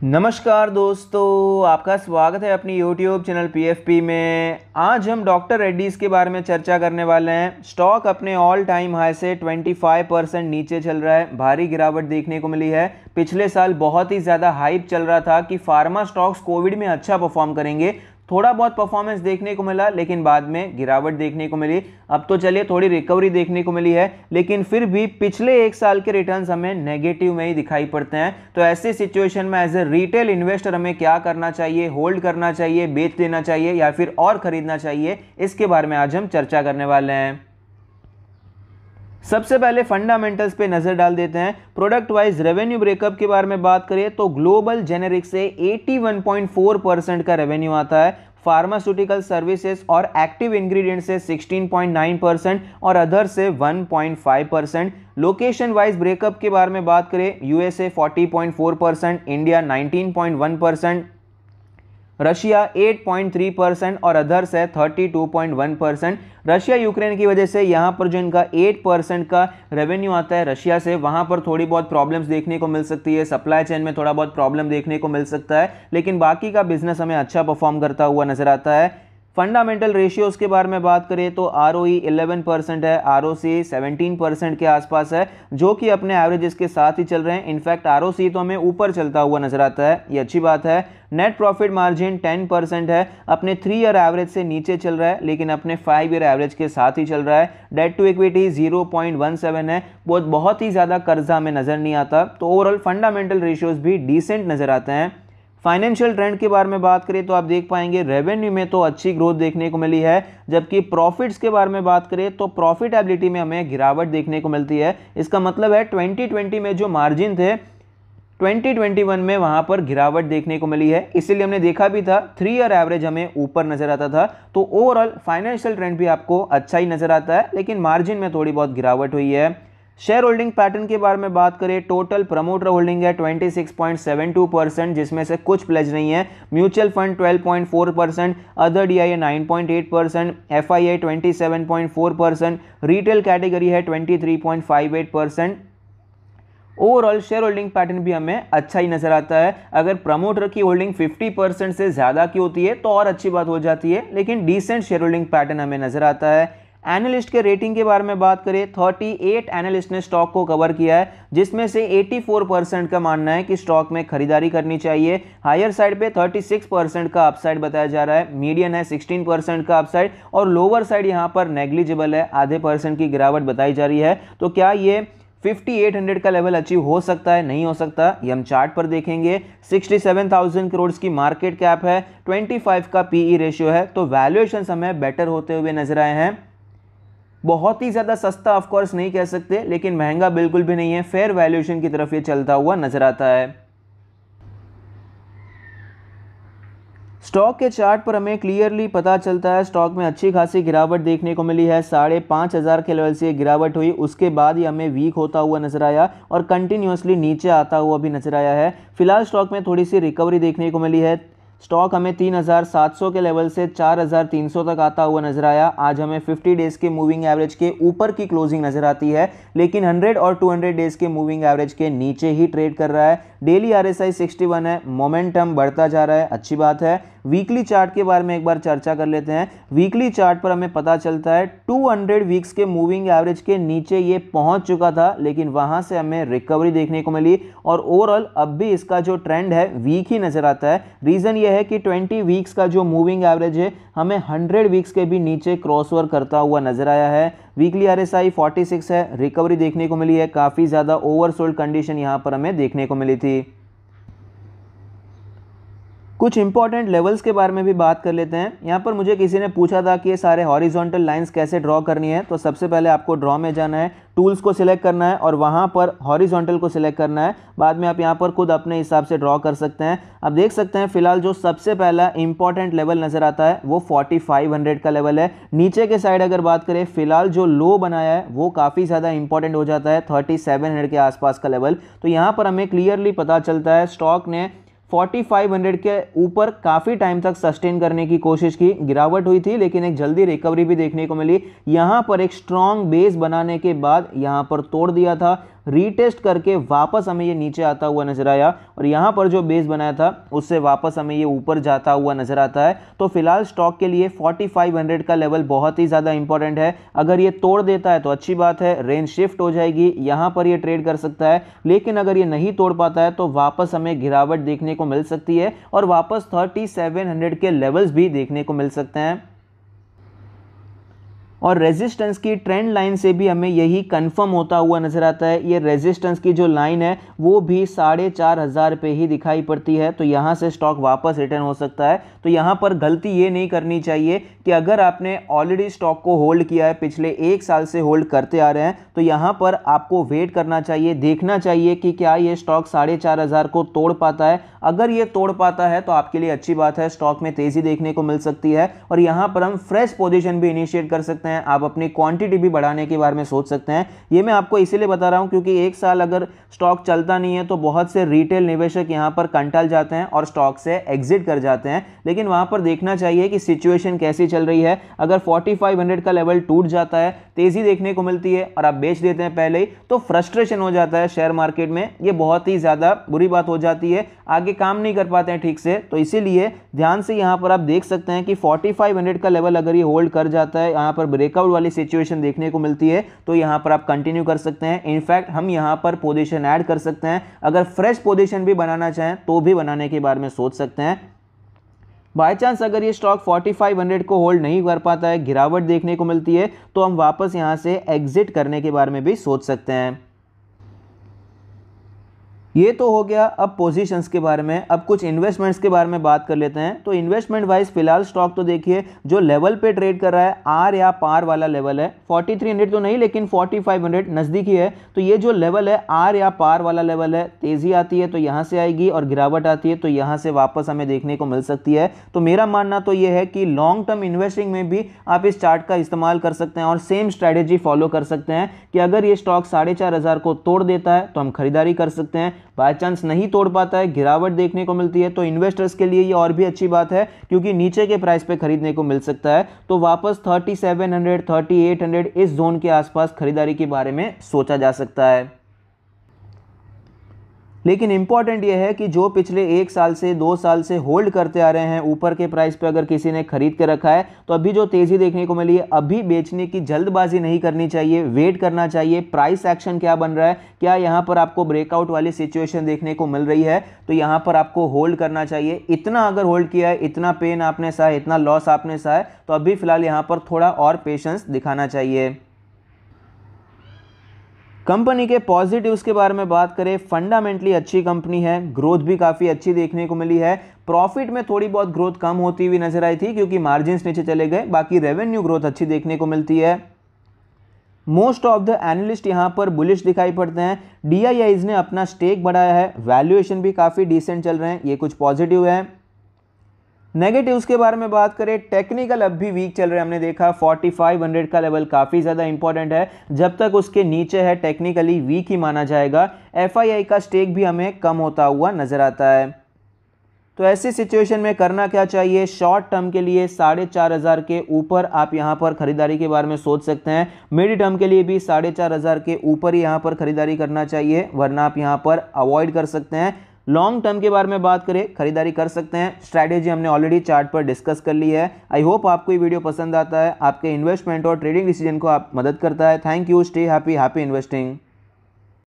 नमस्कार दोस्तों, आपका स्वागत है अपनी YouTube चैनल PFP में। आज हम डॉक्टर रेड्डीज़ के बारे में चर्चा करने वाले हैं। स्टॉक अपने ऑल टाइम हाई से 25% नीचे चल रहा है। भारी गिरावट देखने को मिली है। पिछले साल बहुत ही ज़्यादा हाइप चल रहा था कि फार्मा स्टॉक्स कोविड में अच्छा परफॉर्म करेंगे। थोड़ा बहुत परफॉर्मेंस देखने को मिला, लेकिन बाद में गिरावट देखने को मिली। अब तो चलिए थोड़ी रिकवरी देखने को मिली है, लेकिन फिर भी पिछले एक साल के रिटर्न्स हमें नेगेटिव में ही दिखाई पड़ते हैं। तो ऐसी सिचुएशन में एज ए रिटेल इन्वेस्टर हमें क्या करना चाहिए? होल्ड करना चाहिए, बेच देना चाहिए या फिर और खरीदना चाहिए? इसके बारे में आज हम चर्चा करने वाले हैं। सबसे पहले फंडामेंटल्स पे नजर डाल देते हैं। प्रोडक्ट वाइज रेवेन्यू ब्रेकअप के बारे में बात करें तो ग्लोबल जेनेरिक से 81.4% का रेवेन्यू आता है। फार्मास्यूटिकल सर्विसेज और एक्टिव इंग्रेडिएंट से 16.9% और अदर से 1.5%। लोकेशन वाइज ब्रेकअप के बारे में बात करें, यूएसए 40.4%, इंडिया 19.1%, रशिया 8.3% और अदर्स है 32.1%। रशिया यूक्रेन की वजह से यहाँ पर जो इनका 8% का रेवेन्यू आता है रशिया से, वहाँ पर थोड़ी बहुत प्रॉब्लम्स देखने को मिल सकती है। सप्लाई चेन में थोड़ा बहुत प्रॉब्लम देखने को मिल सकता है, लेकिन बाकी का बिजनेस हमें अच्छा परफॉर्म करता हुआ नजर आता है। फंडामेंटल रेशियोज के बारे में बात करें तो ROE 11% है, ROC 17% के आसपास है, जो कि अपने एवरेजेस के साथ ही चल रहे हैं। इनफैक्ट ROC तो हमें ऊपर चलता हुआ नजर आता है, ये अच्छी बात है। नेट प्रॉफिट मार्जिन 10% है, अपने 3 ईयर एवरेज से नीचे चल रहा है, लेकिन अपने 5 ईयर एवरेज के साथ ही चल रहा है। डेट टू इक्विटी 0.17 है, बहुत ही ज़्यादा कर्जा हमें नज़र नहीं आता। तो ओवरऑल फंडामेंटल रेशियोज भी डिसेंट नज़र आते हैं। फाइनेंशियल ट्रेंड के बारे में बात करें तो आप देख पाएंगे रेवेन्यू में तो अच्छी ग्रोथ देखने को मिली है, जबकि प्रॉफिट्स के बारे में बात करें तो प्रॉफिटेबिलिटी में हमें गिरावट देखने को मिलती है। इसका मतलब है 2020 में जो मार्जिन थे 2021 में वहां पर गिरावट देखने को मिली है। इसीलिए हमने देखा भी था 3 ईयर एवरेज हमें ऊपर नजर आता था। तो ओवरऑल फाइनेंशियल ट्रेंड भी आपको अच्छा ही नजर आता है, लेकिन मार्जिन में थोड़ी बहुत गिरावट हुई है। शेयर होल्डिंग पैटर्न के बारे में बात करें, टोटल प्रमोटर होल्डिंग है 26.72%, जिसमें से कुछ प्लेज नहीं है। Mutual fund 12.4%, other DIA 9.8%, FII 27.4%, retail category है 23.58%। ओवरऑल शेयर होल्डिंग पैटर्न भी हमें अच्छा ही नजर आता है। अगर प्रमोटर की होल्डिंग 50% से ज्यादा की होती है तो और अच्छी बात हो जाती है, लेकिन डिसेंट शेयर होल्डिंग पैटर्न हमें नजर आता है। एनालिस्ट के रेटिंग के बारे में बात करें, 38 एनालिस्ट ने स्टॉक को कवर किया है, जिसमें से 84% का मानना है कि स्टॉक में खरीदारी करनी चाहिए। हायर साइड पे 36% का अपसाइड बताया जा रहा है, मीडियन है 16% का अपसाइड और लोअर साइड यहाँ पर नेग्लिजिबल है, आधे % की गिरावट बताई जा रही है। तो क्या ये 5800 का लेवल अचीव हो सकता है? नहीं हो सकता, ये हम चार्ट पर देखेंगे। 67,000 करोड़ की मार्केट कैप है, 25 का PE रेशियो है, तो वैल्यूएशन हमें बेटर होते हुए नजर आए हैं। बहुत ही ज़्यादा सस्ता ऑफ कोर्स नहीं कह सकते, लेकिन महंगा बिल्कुल भी नहीं है। फेयर वैल्यूएशन की तरफ ये चलता हुआ नजर आता है। स्टॉक के चार्ट पर हमें क्लियरली पता चलता है स्टॉक में अच्छी खासी गिरावट देखने को मिली है। 5,500 के लेवल से गिरावट हुई, उसके बाद ही हमें वीक होता हुआ नजर आया और कंटिन्यूसली नीचे आता हुआ भी नजर आया है। फिलहाल स्टॉक में थोड़ी सी रिकवरी देखने को मिली है। स्टॉक हमें 3,700 के लेवल से 4,300 तक आता हुआ नजर आया। आज हमें 50 डेज के मूविंग एवरेज के ऊपर की क्लोजिंग नजर आती है, लेकिन 100 और 200 डेज के मूविंग एवरेज के नीचे ही ट्रेड कर रहा है। डेली RSI 61 है, मोमेंटम बढ़ता जा रहा है, अच्छी बात है। वीकली चार्ट के बारे में एक बार चर्चा कर लेते हैं। वीकली चार्ट पर हमें पता चलता है 200 वीक्स के मूविंग एवरेज के नीचे ये पहुंच चुका था, लेकिन वहां से हमें रिकवरी देखने को मिली और ओवरऑल अब भी इसका जो ट्रेंड है वीक ही नजर आता है। रीजन ये है कि 20 वीक्स का जो मूविंग एवरेज है हमें 100 वीक्स के भी नीचे क्रॉसओवर करता हुआ नजर आया है। वीकली RSI 46 है, रिकवरी देखने को मिली है। काफी ज्यादा ओवरसोल्ड कंडीशन यहां पर हमें देखने को मिली थी। कुछ इंपॉर्टेंट लेवल्स के बारे में भी बात कर लेते हैं। यहाँ पर मुझे किसी ने पूछा था कि ये सारे हॉरिजॉन्टल लाइंस कैसे ड्रॉ करनी है, तो सबसे पहले आपको ड्रॉ में जाना है, टूल्स को सिलेक्ट करना है और वहाँ पर हॉरिजॉन्टल को सिलेक्ट करना है। बाद में आप यहाँ पर खुद अपने हिसाब से ड्रॉ कर सकते हैं। आप देख सकते हैं फिलहाल जो सबसे पहला इंपॉर्टेंट लेवल नजर आता है वो 4500 का लेवल है। नीचे के साइड अगर बात करें, फिलहाल जो लो बनाया है वो काफ़ी ज़्यादा इंपॉर्टेंट हो जाता है, 3700 के आसपास का लेवल। तो यहाँ पर हमें क्लियरली पता चलता है स्टॉक ने 4500 के ऊपर काफ़ी टाइम तक सस्टेन करने की कोशिश की, गिरावट हुई थी लेकिन एक जल्दी रिकवरी भी देखने को मिली। यहाँ पर एक स्ट्रॉन्ग बेस बनाने के बाद यहाँ पर तोड़ दिया था। रीटेस्ट करके वापस हमें ये नीचे आता हुआ नजर आया और यहाँ पर जो बेस बनाया था उससे वापस हमें ये ऊपर जाता हुआ नजर आता है। तो फिलहाल स्टॉक के लिए 4500 का लेवल बहुत ही ज़्यादा इंपॉर्टेंट है। अगर ये तोड़ देता है तो अच्छी बात है, रेंज शिफ्ट हो जाएगी, यहाँ पर ये ट्रेड कर सकता है। लेकिन अगर ये नहीं तोड़ पाता है तो वापस हमें गिरावट देखने को मिल सकती है और वापस 3700 के लेवल्स भी देखने को मिल सकते हैं। और रेजिस्टेंस की ट्रेंड लाइन से भी हमें यही कंफर्म होता हुआ नजर आता है। ये रेजिस्टेंस की जो लाइन है वो भी 4500 पे ही दिखाई पड़ती है। तो यहाँ से स्टॉक वापस रिटर्न हो सकता है। तो यहाँ पर गलती ये नहीं करनी चाहिए कि अगर आपने ऑलरेडी स्टॉक को होल्ड किया है, पिछले 1 साल से होल्ड करते आ रहे हैं, तो यहाँ पर आपको वेट करना चाहिए, देखना चाहिए कि क्या ये स्टॉक 4500 को तोड़ पाता है। अगर ये तोड़ पाता है तो आपके लिए अच्छी बात है, स्टॉक में तेजी देखने को मिल सकती है और यहाँ पर हम फ्रेश पोजीशन भी इनिशिएट कर सकते हैं। आप अपनी क्वांटिटी भी बढ़ाने के बारे में सोच सकते हैं। ये मैं आपको इसीलिए बता रहा हूं क्योंकि 1 साल अगर स्टॉक चलता नहीं है तो बहुत से रिटेल निवेशक यहां पर कंटाल जाते हैं और स्टॉक से एग्जिट कर जाते हैं। लेकिन वहां पर देखना चाहिए कि सिचुएशन कैसी चल रही है। अगर 4500 का लेवल टूट जाता है, तेजी देखने को मिलती है और आप बेच देते हैं पहले ही, तो फ्रस्ट्रेशन हो जाता है शेयर मार्केट में। ये बहुत ही ज्यादा बुरी बात हो जाती है, आगे काम नहीं कर पाते हैं ठीक से। तो इसीलिए ध्यान से यहां पर आप देख सकते हैं कि 4500 का लेवल अगर ये होल्ड कर जाता है, यहां पर ब्रेकआउट वाली सिचुएशन देखने को मिलती है, तो यहां पर आप कंटिन्यू कर सकते हैं। इनफैक्ट हम यहां पर पोजीशन ऐड कर सकते हैं। अगर फ्रेश पोजीशन भी बनाना चाहें तो भी बनाने के बारे में सोच सकते हैं। बाय चांस अगर ये स्टॉक 4500 को होल्ड नहीं कर पाता है, गिरावट देखने को मिलती है, तो हम वापस यहां से एग्जिट करने के बारे में भी सोच सकते हैं। ये तो हो गया अब पोजीशंस के बारे में। अब कुछ इन्वेस्टमेंट्स के बारे में बात कर लेते हैं। तो इन्वेस्टमेंट वाइज फिलहाल स्टॉक तो देखिए जो लेवल पे ट्रेड कर रहा है, आर या पार वाला लेवल है। 4300 तो नहीं लेकिन 4500 नज़दीकी है। तो ये जो लेवल है आर या पार वाला लेवल है, तेज़ी आती है तो यहाँ से आएगी और गिरावट आती है तो यहाँ से वापस हमें देखने को मिल सकती है। तो मेरा मानना तो ये है कि लॉन्ग टर्म इन्वेस्टिंग में भी आप इस चार्ट का इस्तेमाल कर सकते हैं और सेम स्ट्रैटेजी फॉलो कर सकते हैं कि अगर ये स्टॉक 4500 को तोड़ देता है तो हम खरीदारी कर सकते हैं। बाय चांस नहीं तोड़ पाता है, गिरावट देखने को मिलती है, तो इन्वेस्टर्स के लिए ये और भी अच्छी बात है क्योंकि नीचे के प्राइस पे खरीदने को मिल सकता है। तो वापस 3700 3800 इस जोन के आसपास खरीदारी के बारे में सोचा जा सकता है। लेकिन इंपॉर्टेंट यह है कि जो पिछले 1 साल से 2 साल से होल्ड करते आ रहे हैं, ऊपर के प्राइस पे अगर किसी ने खरीद के रखा है तो अभी जो तेजी देखने को मिली है, अभी बेचने की जल्दबाजी नहीं करनी चाहिए, वेट करना चाहिए। प्राइस एक्शन क्या बन रहा है, क्या यहाँ पर आपको ब्रेकआउट वाली सिचुएशन देखने को मिल रही है, तो यहाँ पर आपको होल्ड करना चाहिए। इतना अगर होल्ड किया है, इतना पेन आपने सहा, इतना लॉस आपने सहा है, तो अभी फिलहाल यहाँ पर थोड़ा और पेशेंस दिखाना चाहिए। कंपनी के पॉजिटिव्स के बारे में बात करें, फंडामेंटली अच्छी कंपनी है, ग्रोथ भी काफ़ी अच्छी देखने को मिली है। प्रॉफिट में थोड़ी बहुत ग्रोथ कम होती हुई नजर आई थी क्योंकि मार्जिन्स नीचे चले गए, बाकी रेवेन्यू ग्रोथ अच्छी देखने को मिलती है। मोस्ट ऑफ द एनालिस्ट यहां पर बुलिश दिखाई पड़ते हैं। डीआईआईज ने अपना स्टेक बढ़ाया है, वैल्यूएशन भी काफ़ी डिसेंट चल रहे हैं, ये कुछ पॉजिटिव है। नेगेटिव्स के बारे में बात करें, टेक्निकल अब भी वीक चल रहे हैं। हमने देखा 4500 का लेवल काफ़ी ज़्यादा इंपॉर्टेंट है, जब तक उसके नीचे है टेक्निकली वीक ही माना जाएगा। एफआईआई का स्टेक भी हमें कम होता हुआ नजर आता है। तो ऐसी सिचुएशन में करना क्या चाहिए, शॉर्ट टर्म के लिए 4500 के ऊपर आप यहां पर खरीदारी के बारे में सोच सकते हैं। मिड टर्म के लिए भी 4500 के ऊपर ही यहां पर खरीदारी करना चाहिए, वरना आप यहां पर अवॉइड कर सकते हैं। लॉन्ग टर्म के बारे में बात करें, खरीदारी कर सकते हैं। स्ट्रैटेजी हमने ऑलरेडी चार्ट पर डिस्कस कर ली है। आई होप आपको ये वीडियो पसंद आता है, आपके इन्वेस्टमेंट और ट्रेडिंग डिसीजन को आप मदद करता है। Thank you, stay happy, happy investing.